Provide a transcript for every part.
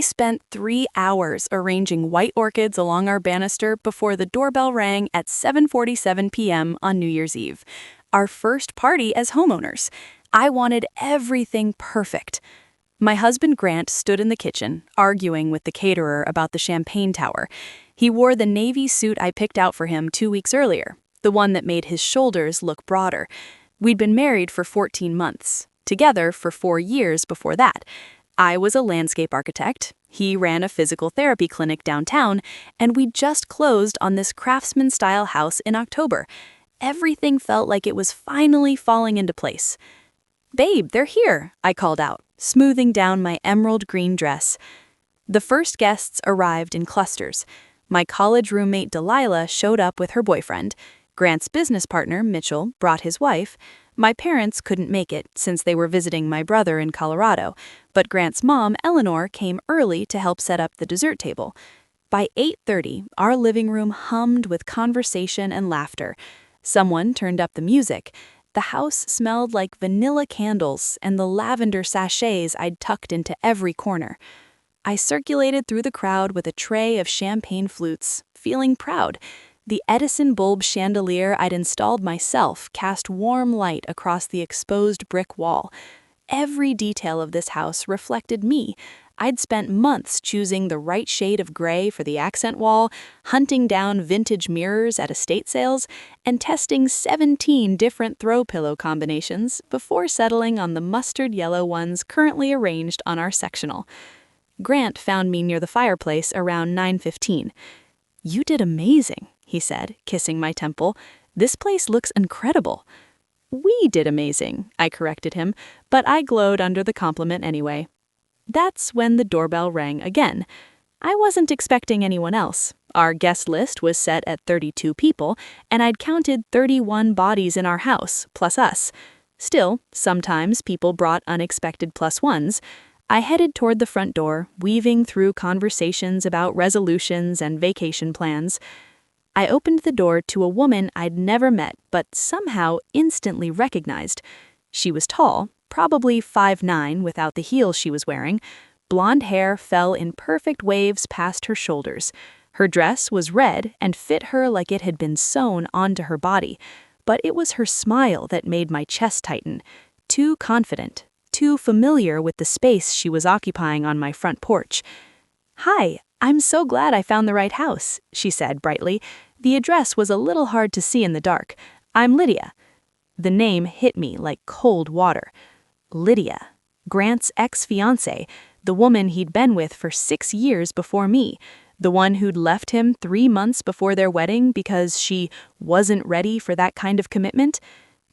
spent 3 hours arranging white orchids along our banister before the doorbell rang at 7:47 p.m. on New Year's Eve. Our first party as homeowners. I wanted everything perfect. My husband Grant stood in the kitchen, arguing with the caterer about the champagne tower. He wore the navy suit I picked out for him 2 weeks earlier, the one that made his shoulders look broader. We'd been married for 14 months, together for 4 years before that. I was a landscape architect, he ran a physical therapy clinic downtown, and we'd just closed on this craftsman-style house in October. Everything felt like it was finally falling into place. "Babe, they're here," I called out, smoothing down my emerald green dress. The first guests arrived in clusters. My college roommate Delilah showed up with her boyfriend. Grant's business partner, Mitchell, brought his wife. My parents couldn't make it since they were visiting my brother in Colorado, but Grant's mom, Eleanor, came early to help set up the dessert table. By 8:30, our living room hummed with conversation and laughter. Someone turned up the music. The house smelled like vanilla candles and the lavender sachets I'd tucked into every corner. I circulated through the crowd with a tray of champagne flutes, feeling proud. The Edison bulb chandelier I'd installed myself cast warm light across the exposed brick wall. Every detail of this house reflected me. I'd spent months choosing the right shade of gray for the accent wall, hunting down vintage mirrors at estate sales, and testing 17 different throw pillow combinations before settling on the mustard yellow ones currently arranged on our sectional. Grant found me near the fireplace around 9:15. "You did amazing," he said, kissing my temple. "This place looks incredible." "We did amazing," I corrected him, but I glowed under the compliment anyway. That's when the doorbell rang again. I wasn't expecting anyone else. Our guest list was set at 32 people, and I'd counted 31 bodies in our house, plus us. Still, sometimes people brought unexpected plus ones. I headed toward the front door, weaving through conversations about resolutions and vacation plans. I opened the door to a woman I'd never met but somehow instantly recognized. She was tall, probably 5'9" without the heels she was wearing. Blonde hair fell in perfect waves past her shoulders. Her dress was red and fit her like it had been sewn onto her body, but it was her smile that made my chest tighten. Too confident, too familiar with the space she was occupying on my front porch. "Hi, I'm so glad I found the right house," she said brightly. The address was a little hard to see in the dark. "I'm Lydia." The name hit me like cold water. Lydia, Grant's ex-fiancée, the woman he'd been with for 6 years before me, the one who'd left him 3 months before their wedding because she wasn't ready for that kind of commitment.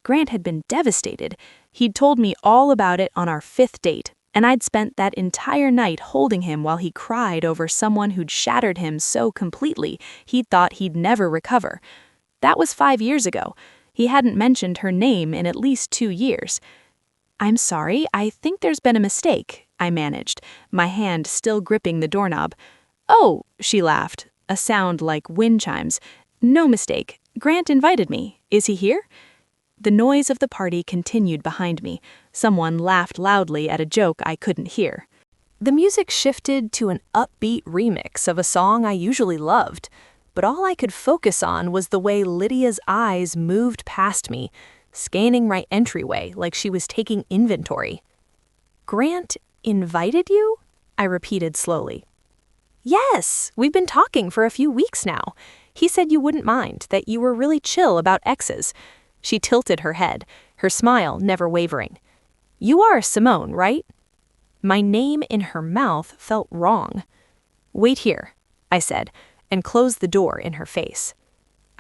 Grant had been devastated. He'd told me all about it on our 5th date, and I'd spent that entire night holding him while he cried over someone who'd shattered him so completely he'd thought he'd never recover. That was 5 years ago. He hadn't mentioned her name in at least 2 years. "I'm sorry, I think there's been a mistake," I managed, my hand still gripping the doorknob. "Oh," she laughed, a sound like wind chimes. "No mistake. Grant invited me. Is he here?" The noise of the party continued behind me. Someone laughed loudly at a joke I couldn't hear. The music shifted to an upbeat remix of a song I usually loved, but all I could focus on was the way Lydia's eyes moved past me, scanning my entryway like she was taking inventory. "Grant invited you?" I repeated slowly. "Yes, we've been talking for a few weeks now. He said you wouldn't mind, that you were really chill about exes." She tilted her head, her smile never wavering. "You are Simone, right?" My name in her mouth felt wrong. "Wait here," I said, and closed the door in her face.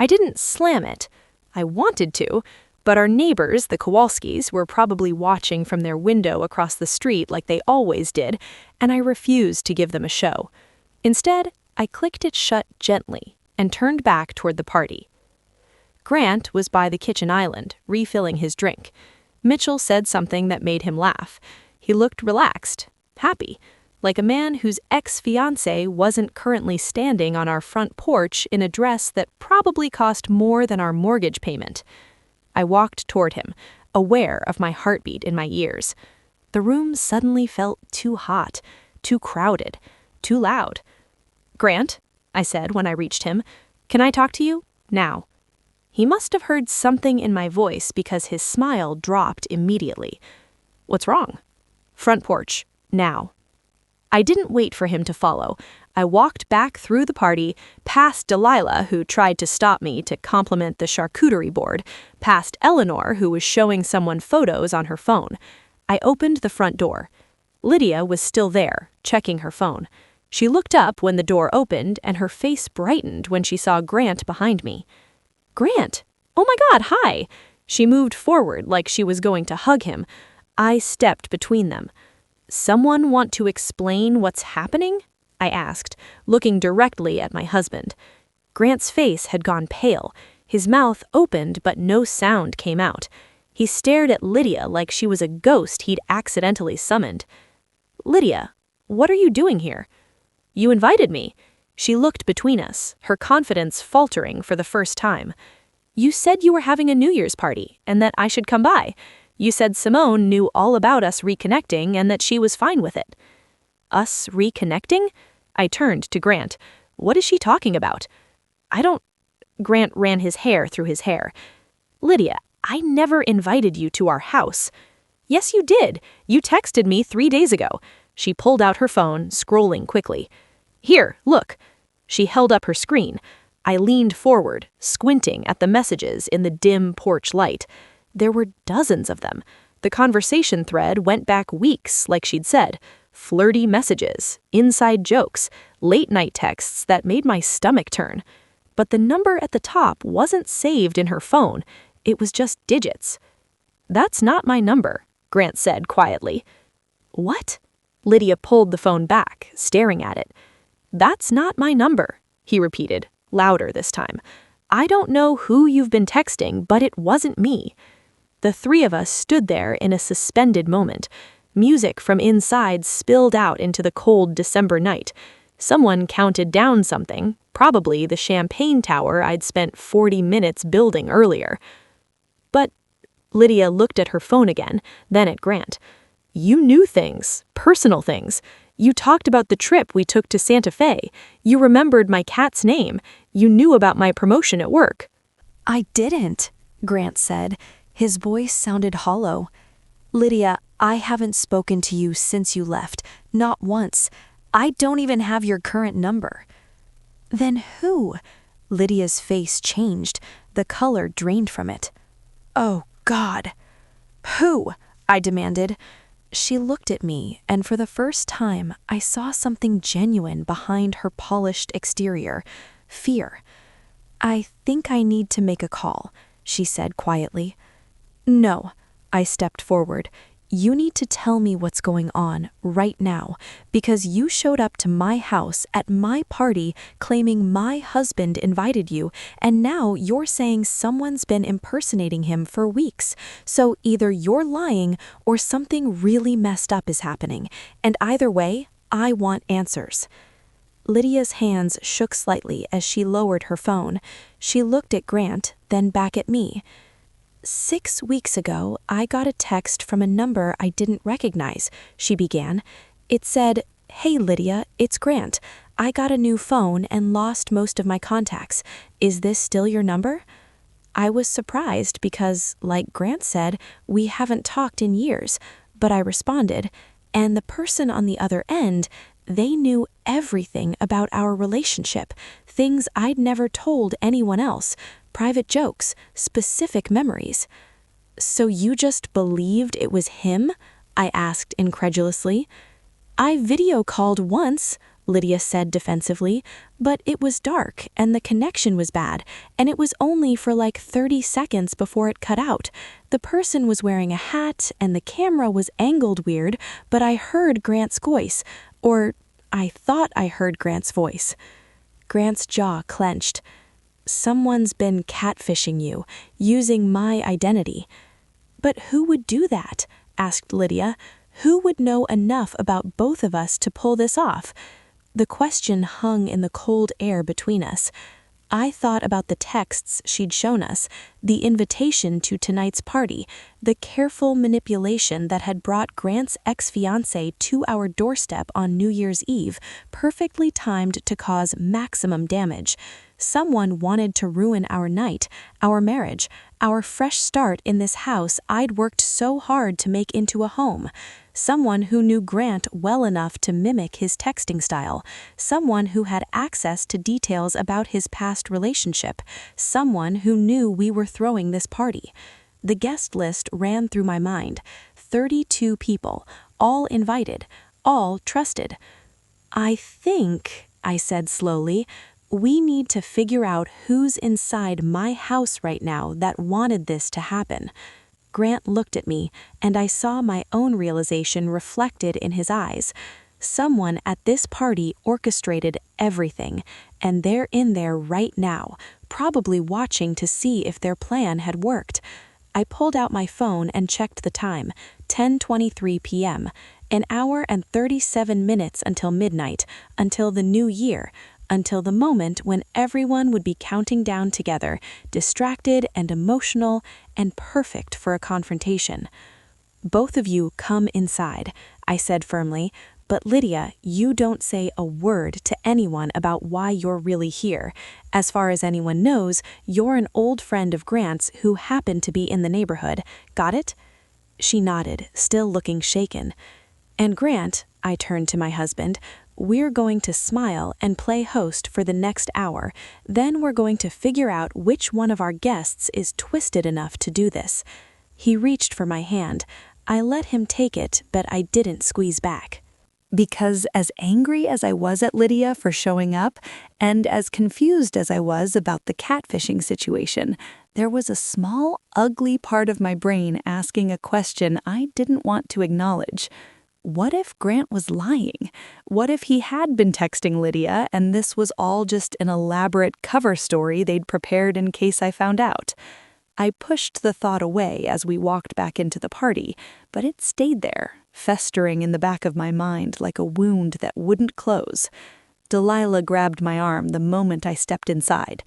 I didn't slam it. I wanted to, but our neighbors, the Kowalskis, were probably watching from their window across the street like they always did, and I refused to give them a show. Instead, I clicked it shut gently and turned back toward the party. Grant was by the kitchen island, refilling his drink. Mitchell said something that made him laugh. He looked relaxed, happy, like a man whose ex-fiancée wasn't currently standing on our front porch in a dress that probably cost more than our mortgage payment. I walked toward him, aware of my heartbeat in my ears. The room suddenly felt too hot, too crowded, too loud. "Grant," I said when I reached him, "can I talk to you? Now." He must have heard something in my voice because his smile dropped immediately. "What's wrong?" "Front porch. Now." I didn't wait for him to follow. I walked back through the party, past Delilah, who tried to stop me to compliment the charcuterie board, past Eleanor, who was showing someone photos on her phone. I opened the front door. Lydia was still there, checking her phone. She looked up when the door opened, and her face brightened when she saw Grant behind me. "Grant! Oh my God, hi!" She moved forward like she was going to hug him. I stepped between them. "Someone want to explain what's happening?" I asked, looking directly at my husband. Grant's face had gone pale. His mouth opened, but no sound came out. He stared at Lydia like she was a ghost he'd accidentally summoned. "Lydia, what are you doing here?" "You invited me." She looked between us, her confidence faltering for the first time. "You said you were having a New Year's party, and that I should come by. You said Simone knew all about us reconnecting and that she was fine with it." "Us reconnecting?" I turned to Grant. "What is she talking about?" "I don't—" Grant ran his hair through his hair. "Lydia, I never invited you to our house." "Yes, you did. You texted me 3 days ago." She pulled out her phone, scrolling quickly. "Here, look." She held up her screen. I leaned forward, squinting at the messages in the dim porch light. There were dozens of them. The conversation thread went back weeks, like she'd said. Flirty messages, inside jokes, late-night texts that made my stomach turn. But the number at the top wasn't saved in her phone. It was just digits. "That's not my number," Grant said quietly. "What?" Lydia pulled the phone back, staring at it. "That's not my number," he repeated, louder this time. "I don't know who you've been texting, but it wasn't me." The three of us stood there in a suspended moment. Music from inside spilled out into the cold December night. Someone counted down something, probably the champagne tower I'd spent 40 minutes building earlier. "But," Lydia looked at her phone again, then at Grant. "You knew things, personal things. You talked about the trip we took to Santa Fe. You remembered my cat's name. You knew about my promotion at work." "I didn't," Grant said. His voice sounded hollow. "Lydia, I haven't spoken to you since you left. Not once. I don't even have your current number." "Then who?" Lydia's face changed. The color drained from it. "Oh, God." "Who?" I demanded. She looked at me, and for the first time, I saw something genuine behind her polished exterior. Fear. "I think I need to make a call," she said quietly. "No." I stepped forward. "You need to tell me what's going on right now, because you showed up to my house at my party claiming my husband invited you, and now you're saying someone's been impersonating him for weeks. So either you're lying or something really messed up is happening, and either way, I want answers." Lydia's hands shook slightly as she lowered her phone. She looked at Grant, then back at me. "6 weeks ago, I got a text from a number I didn't recognize," she began. It said, "Hey Lydia, it's Grant. I got a new phone and lost most of my contacts. Is this still your number?" I was surprised because, like Grant said, we haven't talked in years, but I responded, and the person on the other end, they knew everything about our relationship, things I'd never told anyone else. Private jokes, specific memories. "So you just believed it was him?" I asked incredulously. "I video called once," Lydia said defensively, "but it was dark and the connection was bad, and it was only for like 30 seconds before it cut out. The person was wearing a hat and the camera was angled weird, but I heard Grant's voice, or I thought I heard Grant's voice." Grant's jaw clenched. "Someone's been catfishing you, using my identity." "But who would do that?" asked Lydia. "Who would know enough about both of us to pull this off?" The question hung in the cold air between us. I thought about the texts she'd shown us, the invitation to tonight's party, the careful manipulation that had brought Grant's ex-fiancée to our doorstep on New Year's Eve, perfectly timed to cause maximum damage. Someone wanted to ruin our night, our marriage, our fresh start in this house I'd worked so hard to make into a home. Someone who knew Grant well enough to mimic his texting style. Someone who had access to details about his past relationship. Someone who knew we were throwing this party. The guest list ran through my mind. 32 people, all invited, all trusted. I think, I said slowly, we need to figure out who's inside my house right now that wanted this to happen. Grant looked at me, and I saw my own realization reflected in his eyes. Someone at this party orchestrated everything, and they're in there right now, probably watching to see if their plan had worked. I pulled out my phone and checked the time, 10:23 p.m., an hour and 37 minutes until midnight, until the new year, until the moment when everyone would be counting down together, distracted and emotional and perfect for a confrontation. Both of you come inside, I said firmly, but Lydia, you don't say a word to anyone about why you're really here. As far as anyone knows, you're an old friend of Grant's who happened to be in the neighborhood. Got it? She nodded, still looking shaken. And Grant, I turned to my husband, we're going to smile and play host for the next hour. Then we're going to figure out which one of our guests is twisted enough to do this. He reached for my hand. I let him take it, but I didn't squeeze back. Because as angry as I was at Lydia for showing up, and as confused as I was about the catfishing situation, there was a small, ugly part of my brain asking a question I didn't want to acknowledge. What if Grant was lying? What if he had been texting Lydia and this was all just an elaborate cover story they'd prepared in case I found out? I pushed the thought away as we walked back into the party, but it stayed there, festering in the back of my mind like a wound that wouldn't close. Delilah grabbed my arm the moment I stepped inside.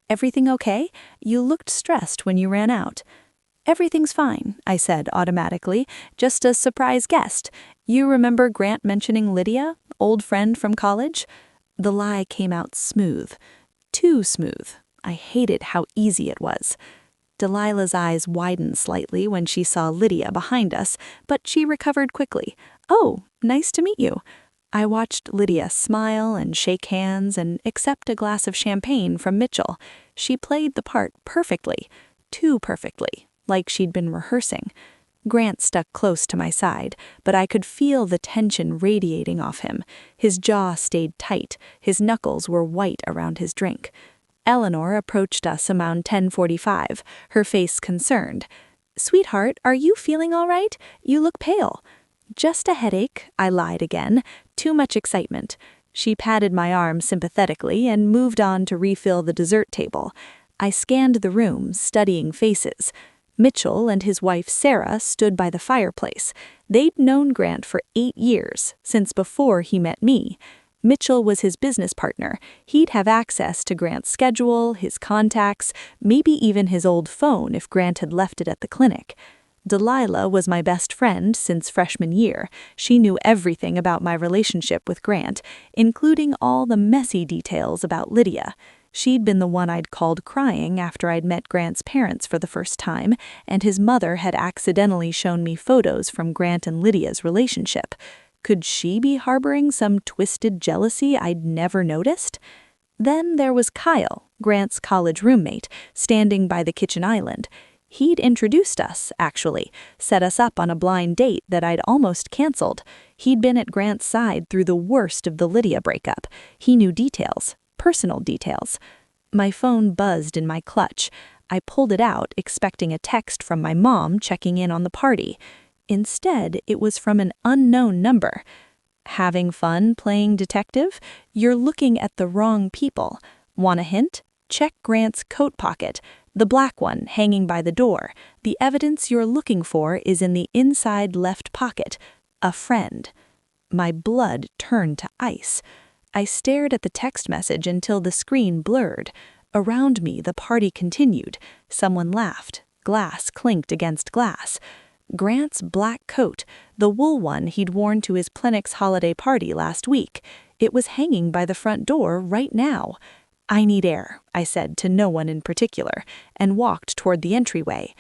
"Everything okay? You looked stressed when you ran out." "Everything's fine," I said automatically. "Just a surprise guest. You remember Grant mentioning Lydia, old friend from college?" The lie came out smooth. Too smooth. I hated how easy it was. Delilah's eyes widened slightly when she saw Lydia behind us, but she recovered quickly. "Oh, nice to meet you." I watched Lydia smile and shake hands and accept a glass of champagne from Mitchell. She played the part perfectly. Too perfectly. Like she'd been rehearsing. Grant stuck close to my side, but I could feel the tension radiating off him. His jaw stayed tight, his knuckles were white around his drink. Eleanor approached us around 10:45, her face concerned. "Sweetheart, are you feeling all right? You look pale." "Just a headache," I lied again. Too much excitement. She patted my arm sympathetically and moved on to refill the dessert table. I scanned the room, studying faces. Mitchell and his wife Sarah stood by the fireplace. They'd known Grant for 8 years, since before he met me. Mitchell was his business partner. He'd have access to Grant's schedule, his contacts, maybe even his old phone if Grant had left it at the clinic. Delilah was my best friend since freshman year. She knew everything about my relationship with Grant, including all the messy details about Lydia. She'd been the one I'd called crying after I'd met Grant's parents for the first time, and his mother had accidentally shown me photos from Grant and Lydia's relationship. Could she be harboring some twisted jealousy I'd never noticed? Then there was Kyle, Grant's college roommate, standing by the kitchen island. He'd introduced us, actually, set us up on a blind date that I'd almost canceled. He'd been at Grant's side through the worst of the Lydia breakup. He knew details. Personal details. My phone buzzed in my clutch. I pulled it out, expecting a text from my mom checking in on the party. Instead, it was from an unknown number. "Having fun playing detective? You're looking at the wrong people. Want a hint? Check Grant's coat pocket, the black one hanging by the door. The evidence you're looking for is in the inside left pocket. A friend." My blood turned to ice. I stared at the text message until the screen blurred. Around me, the party continued. Someone laughed. Glass clinked against glass. Grant's black coat, the wool one he'd worn to his clinic's holiday party last week, it was hanging by the front door right now. "I need air," I said to no one in particular, and walked toward the entryway.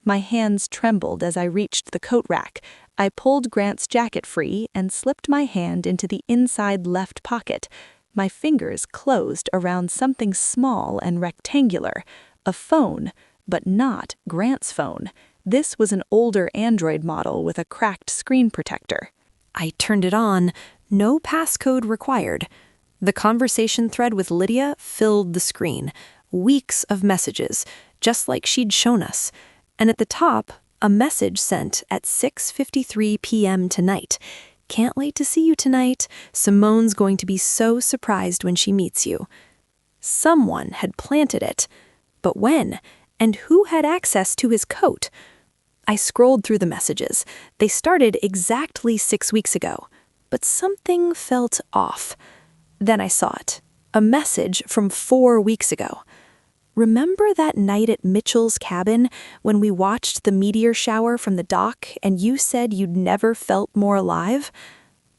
My hands trembled as I reached the coat rack. I pulled Grant's jacket free and slipped my hand into the inside left pocket. My fingers closed around something small and rectangular, a phone, but not Grant's phone. This was an older Android model with a cracked screen protector. I turned it on. No passcode required. The conversation thread with Lydia filled the screen. Weeks of messages, just like she'd shown us. And at the top, a message sent at 6:53 p.m. tonight. "Can't wait to see you tonight. Simone's going to be so surprised when she meets you." Someone had planted it. But when? And who had access to his coat? I scrolled through the messages. They started exactly 6 weeks ago. But something felt off. Then I saw it. A message from 4 weeks ago. "Remember that night at Mitchell's cabin when we watched the meteor shower from the dock and you said you'd never felt more alive?"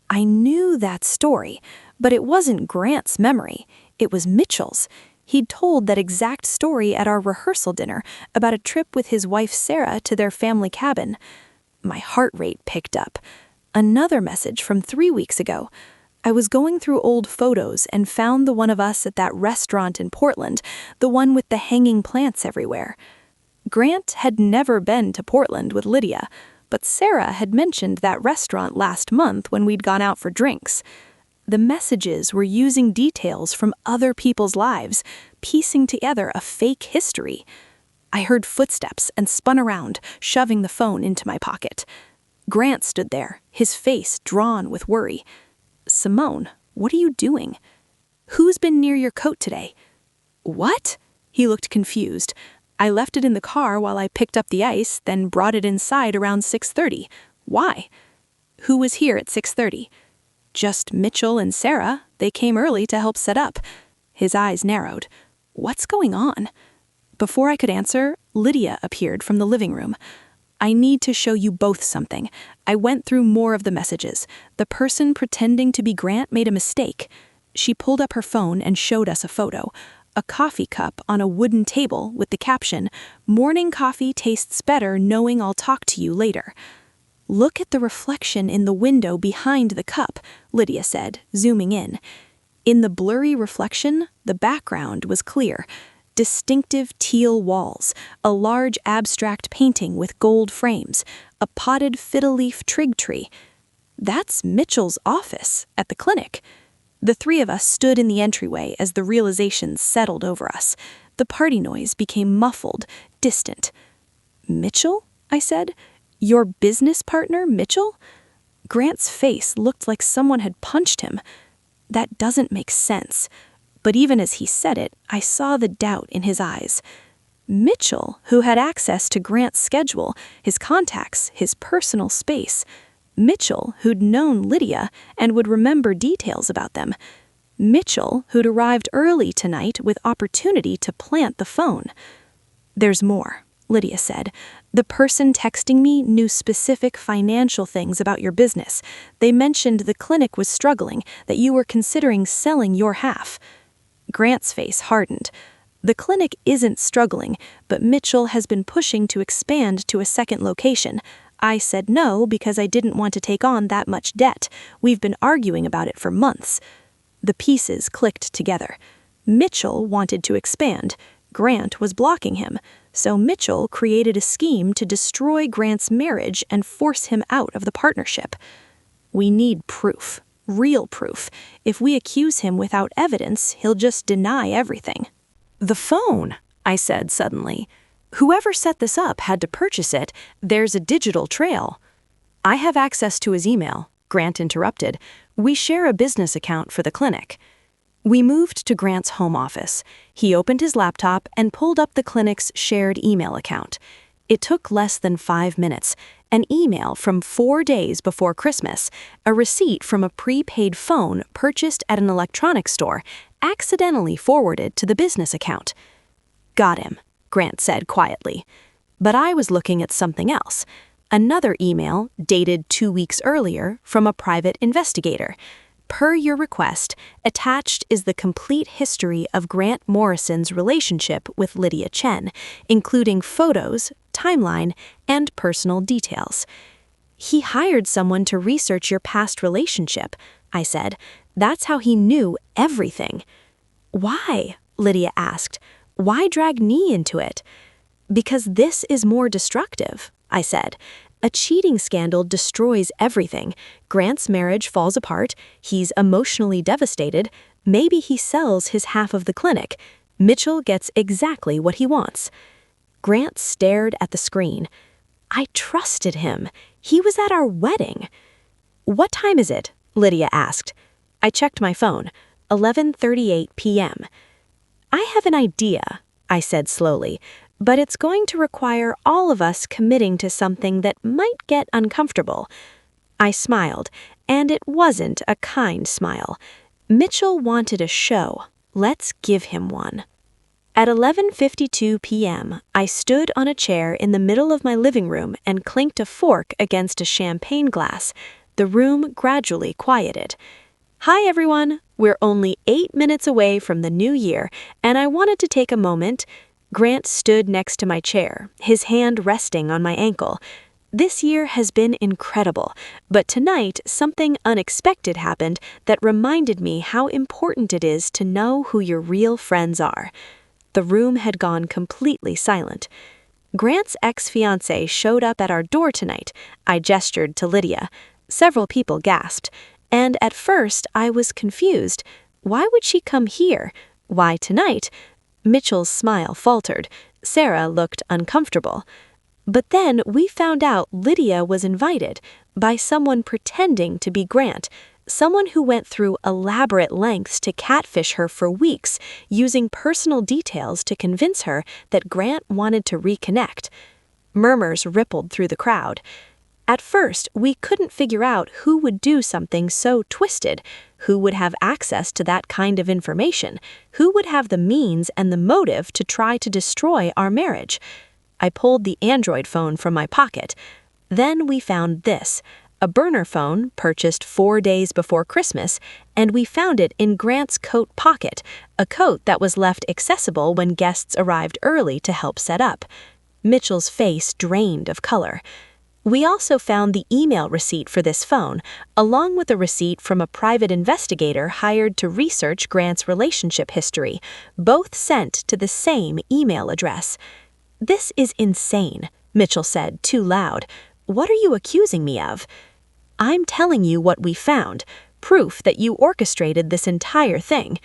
I knew that story, but it wasn't Grant's memory. It was Mitchell's. He'd told that exact story at our rehearsal dinner about a trip with his wife Sarah to their family cabin. My heart rate picked up. Another message from 3 weeks ago. I was going through old photos and found the one of us at that restaurant in Portland, the one with the hanging plants everywhere. Grant had never been to Portland with Lydia, but Sarah had mentioned that restaurant last month when we'd gone out for drinks. The messages were using details from other people's lives, piecing together a fake history. I heard footsteps and spun around, shoving the phone into my pocket. Grant stood there, his face drawn with worry. "Simone, what are you doing? Who's been near your coat today?" "What?" He looked confused. "I left it in the car while I picked up the ice, then brought it inside around 6:30. Why?" "Who was here at 6:30? "Just Mitchell and Sarah. They came early to help set up." His eyes narrowed. "What's going on?" Before I could answer, Lydia appeared from the living room. "I need to show you both something." I went through more of the messages. The person pretending to be Grant made a mistake. She pulled up her phone and showed us a photo. A coffee cup on a wooden table with the caption, "Morning coffee tastes better knowing I'll talk to you later." "Look at the reflection in the window behind the cup," Lydia said, zooming in. In the blurry reflection, the background was clear. Distinctive teal walls, a large abstract painting with gold frames, a potted fiddle-leaf trig tree. That's Mitchell's office at the clinic. The three of us stood in the entryway as the realization settled over us. The party noise became muffled, distant. "Mitchell?" I said. "Your business partner, Mitchell?" Grant's face looked like someone had punched him. That doesn't make sense. But even as he said it, I saw the doubt in his eyes. Mitchell, who had access to Grant's schedule, his contacts, his personal space. Mitchell, who'd known Lydia and would remember details about them. Mitchell, who'd arrived early tonight with opportunity to plant the phone. "There's more," Lydia said. "The person texting me knew specific financial things about your business. They mentioned the clinic was struggling, that you were considering selling your half." Grant's face hardened. "The clinic isn't struggling, but Mitchell has been pushing to expand to a second location. I said no because I didn't want to take on that much debt. We've been arguing about it for months." The pieces clicked together. Mitchell wanted to expand. Grant was blocking him. So Mitchell created a scheme to destroy Grant's marriage and force him out of the partnership. "We need proof. Real proof. If we accuse him without evidence, he'll just deny everything." "The phone," I said suddenly. "Whoever set this up had to purchase it. There's a digital trail." "I have access to his email," Grant interrupted. "We share a business account for the clinic." We moved to Grant's home office. He opened his laptop and pulled up the clinic's shared email account. It took less than 5 minutes. An email from 4 days before Christmas, a receipt from a prepaid phone purchased at an electronics store, accidentally forwarded to the business account. "Got him," Grant said quietly. But I was looking at something else. Another email, dated 2 weeks earlier, from a private investigator. "Per your request, attached is the complete history of Grant Morrison's relationship with Lydia Chen, including photos, timeline, and personal details." "He hired someone to research your past relationship," I said. "That's how he knew everything." "Why?" Lydia asked. "Why drag me into it?" "Because this is more destructive," I said. "A cheating scandal destroys everything. Grant's marriage falls apart. He's emotionally devastated. Maybe he sells his half of the clinic. Mitchell gets exactly what he wants." Grant stared at the screen. I trusted him. He was at our wedding. "What time is it?" Lydia asked. I checked my phone. 11:38 p.m. "I have an idea," I said slowly, "but it's going to require all of us committing to something that might get uncomfortable." I smiled, and it wasn't a kind smile. Mitchell wanted a show. Let's give him one. At 11:52 p.m., I stood on a chair in the middle of my living room and clinked a fork against a champagne glass. The room gradually quieted. "Hi, everyone. We're only 8 minutes away from the new year, and I wanted to take a moment." Grant stood next to my chair, his hand resting on my ankle. "This year has been incredible, but tonight something unexpected happened that reminded me how important it is to know who your real friends are." The room had gone completely silent. "Grant's ex-fiancée showed up at our door tonight," I gestured to Lydia. Several people gasped, and at first I was confused. Why would she come here? Why tonight? Mitchell's smile faltered. Sarah looked uncomfortable. But then we found out Lydia was invited by someone pretending to be Grant, someone who went through elaborate lengths to catfish her for weeks, using personal details to convince her that Grant wanted to reconnect. Murmurs rippled through the crowd. At first, we couldn't figure out who would do something so twisted, who would have access to that kind of information, who would have the means and the motive to try to destroy our marriage. I pulled the Android phone from my pocket. Then we found this, a burner phone purchased 4 days before Christmas, and we found it in Grant's coat pocket, a coat that was left accessible when guests arrived early to help set up. Mitchell's face drained of color. We also found the email receipt for this phone, along with a receipt from a private investigator hired to research Grant's relationship history, both sent to the same email address. "This is insane," Mitchell said, too loud. "What are you accusing me of?" "I'm telling you what we found, proof that you orchestrated this entire thing."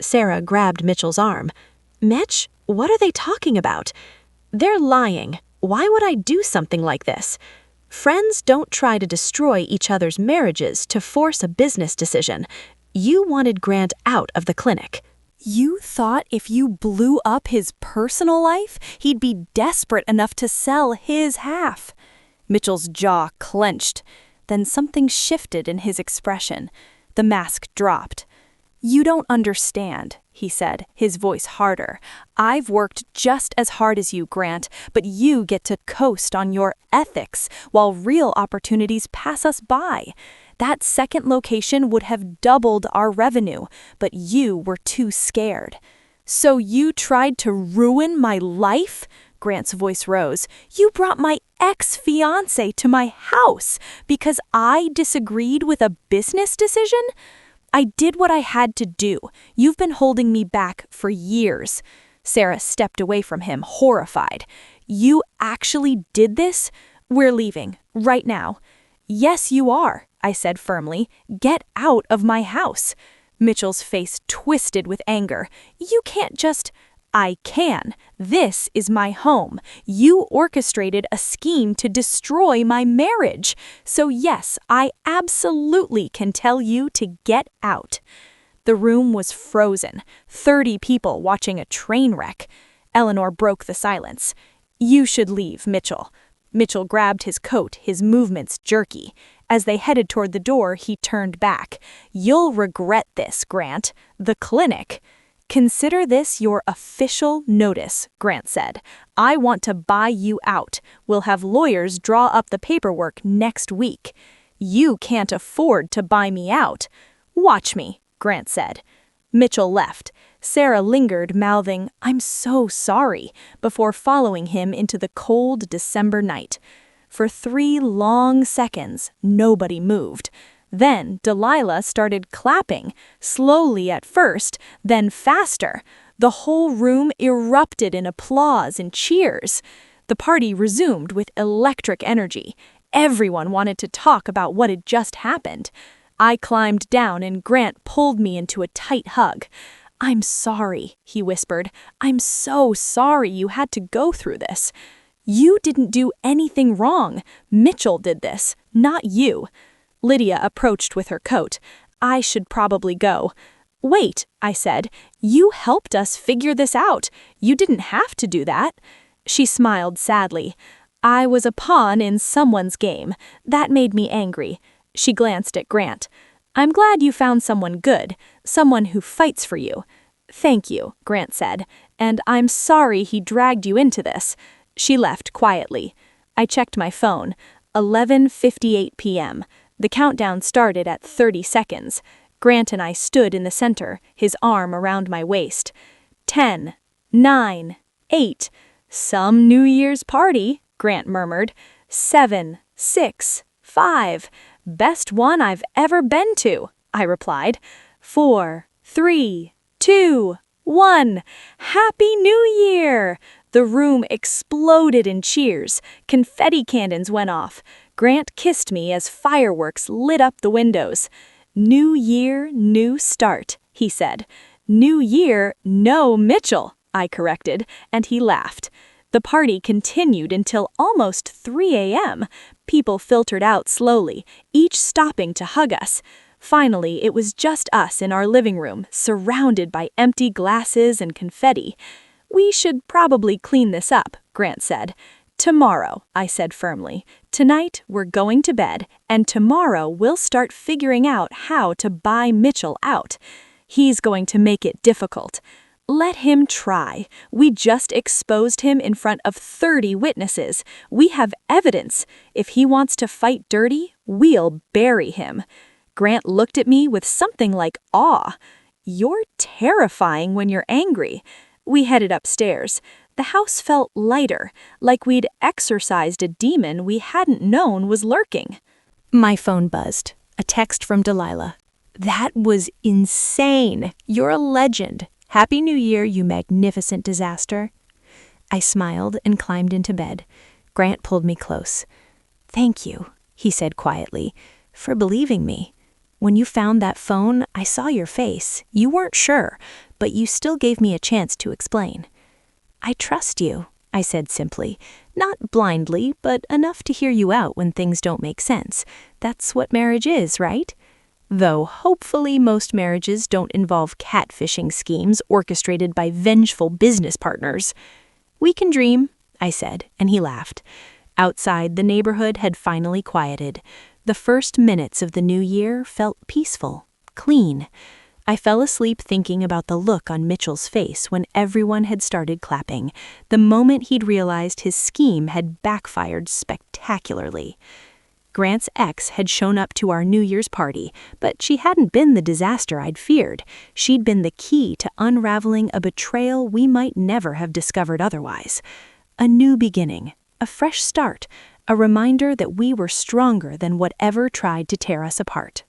Sarah grabbed Mitchell's arm. "Mitch, what are they talking about?" "They're lying. Why would I do something like this?" "Friends don't try to destroy each other's marriages to force a business decision. You wanted Grant out of the clinic." You thought if you blew up his personal life, he'd be desperate enough to sell his half. Mitchell's jaw clenched. Then something shifted in his expression. The mask dropped. "You don't understand," he said, his voice harder. "I've worked just as hard as you, Grant, but you get to coast on your ethics while real opportunities pass us by. That second location would have doubled our revenue, but you were too scared." "So you tried to ruin my life?" Grant's voice rose. "You brought my ex-fiancée to my house because I disagreed with a business decision?" "I did what I had to do. You've been holding me back for years." Sarah stepped away from him, horrified. "You actually did this? We're leaving, right now." "Yes, you are," I said firmly. "Get out of my house." Mitchell's face twisted with anger. "You can't just—" "I can. This is my home. You orchestrated a scheme to destroy my marriage. So yes, I absolutely can tell you to get out." The room was frozen, 30 people watching a train wreck. Eleanor broke the silence. "You should leave, Mitchell." Mitchell grabbed his coat, his movements jerky. As they headed toward the door, he turned back. "You'll regret this, Grant. The clinic." "Consider this your official notice," Grant said. "I want to buy you out. We'll have lawyers draw up the paperwork next week." "You can't afford to buy me out." "Watch me," Grant said. Mitchell left. Sarah lingered, mouthing, "I'm so sorry," before following him into the cold December night. For 3 long seconds, nobody moved. Then Delilah started clapping, slowly at first, then faster. The whole room erupted in applause and cheers. The party resumed with electric energy. Everyone wanted to talk about what had just happened. I climbed down and Grant pulled me into a tight hug. "I'm sorry," he whispered. "I'm so sorry you had to go through this." "You didn't do anything wrong. Mitchell did this, not you." Lydia approached with her coat. "I should probably go." "Wait," I said. "You helped us figure this out. You didn't have to do that." She smiled sadly. "I was a pawn in someone's game. That made me angry." She glanced at Grant. "I'm glad you found someone good, someone who fights for you." "Thank you," Grant said, "and I'm sorry he dragged you into this." She left quietly. I checked my phone. 11:58 p.m. The countdown started at 30 seconds. Grant and I stood in the center, his arm around my waist. 10, 9, 8. "Some New Year's party," Grant murmured. 7, 6, 5. "Best one I've ever been to," I replied. 4, 3, 2, 1. "Happy New Year!" The room exploded in cheers. Confetti cannons went off. Grant kissed me as fireworks lit up the windows. "New year, new start," he said. "New year, no Mitchell," I corrected, and he laughed. The party continued until almost 3 a.m. People filtered out slowly, each stopping to hug us. Finally, it was just us in our living room, surrounded by empty glasses and confetti. "We should probably clean this up," Grant said. "Tomorrow," I said firmly. "Tonight, we're going to bed, and tomorrow we'll start figuring out how to buy Mitchell out. He's going to make it difficult. Let him try. We just exposed him in front of 30 witnesses. We have evidence. If he wants to fight dirty, we'll bury him." Grant looked at me with something like awe. "You're terrifying when you're angry." We headed upstairs. The house felt lighter, like we'd exorcised a demon we hadn't known was lurking. My phone buzzed. A text from Delilah. "That was insane. You're a legend. Happy New Year, you magnificent disaster." I smiled and climbed into bed. Grant pulled me close. "Thank you," he said quietly, "for believing me. When you found that phone, I saw your face. You weren't sure, but you still gave me a chance to explain." "I trust you," I said simply. "Not blindly, but enough to hear you out when things don't make sense. That's what marriage is, right? Though hopefully most marriages don't involve catfishing schemes orchestrated by vengeful business partners." "We can dream," I said, and he laughed. Outside, the neighborhood had finally quieted. The first minutes of the new year felt peaceful, clean. I fell asleep thinking about the look on Mitchell's face when everyone had started clapping, the moment he'd realized his scheme had backfired spectacularly. Grant's ex had shown up to our New Year's party, but she hadn't been the disaster I'd feared. She'd been the key to unraveling a betrayal we might never have discovered otherwise. A new beginning, a fresh start, a reminder that we were stronger than whatever tried to tear us apart.